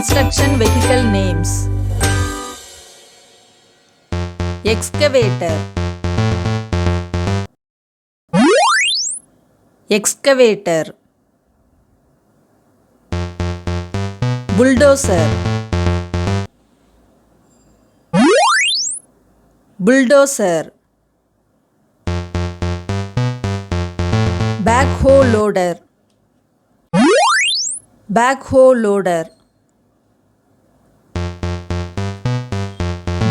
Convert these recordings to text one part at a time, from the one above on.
Construction vehicle names: excavator, excavator, bulldozer, bulldozer, backhoe loader, backhoe loader,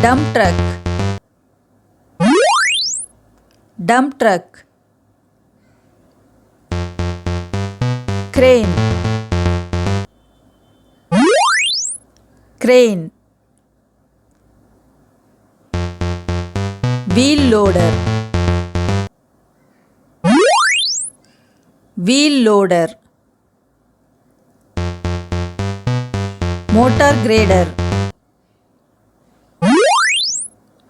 dump truck, dump truck, crane, crane, wheel loader, wheel loader, motor grader,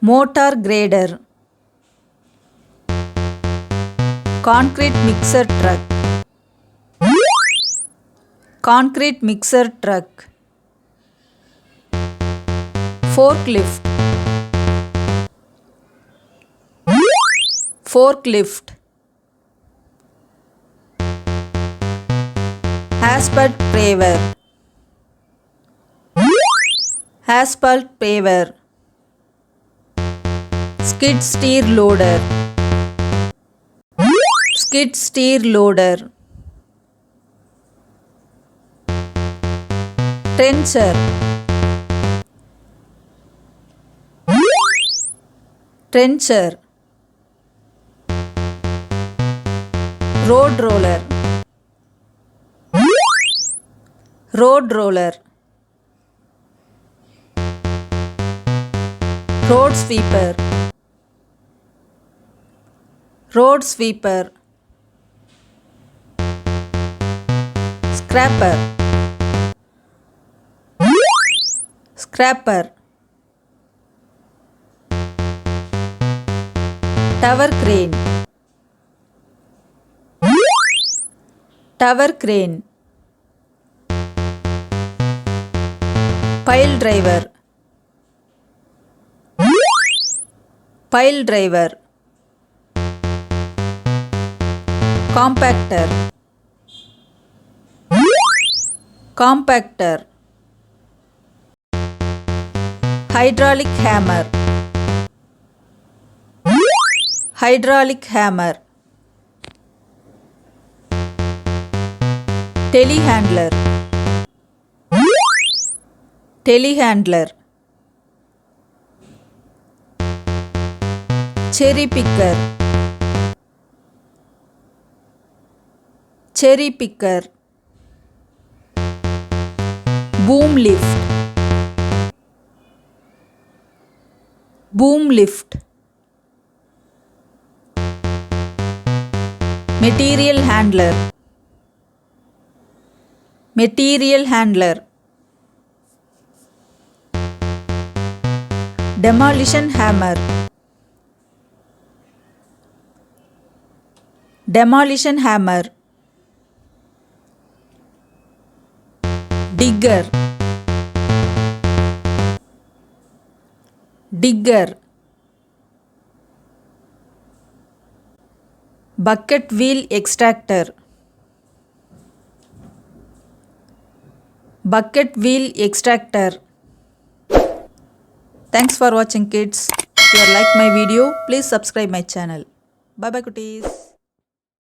motor grader, concrete mixer truck, concrete mixer truck, forklift, forklift, asphalt paver, asphalt paver, skid steer loader, skid steer loader, trencher, trencher, road roller, road roller, road sweeper, road sweeper, scraper, scraper, tower crane, tower crane, pile driver, pile driver, compactor, compactor, hydraulic hammer, hydraulic hammer, telehandler, telehandler, cherry picker, cherry picker, boom lift, boom lift, material handler, material handler, demolition hammer, demolition hammer, digger, digger, bucket wheel extractor, bucket wheel extractor. Thanks for watching, kids. If you like my video, please subscribe my channel. Bye bye, cuties.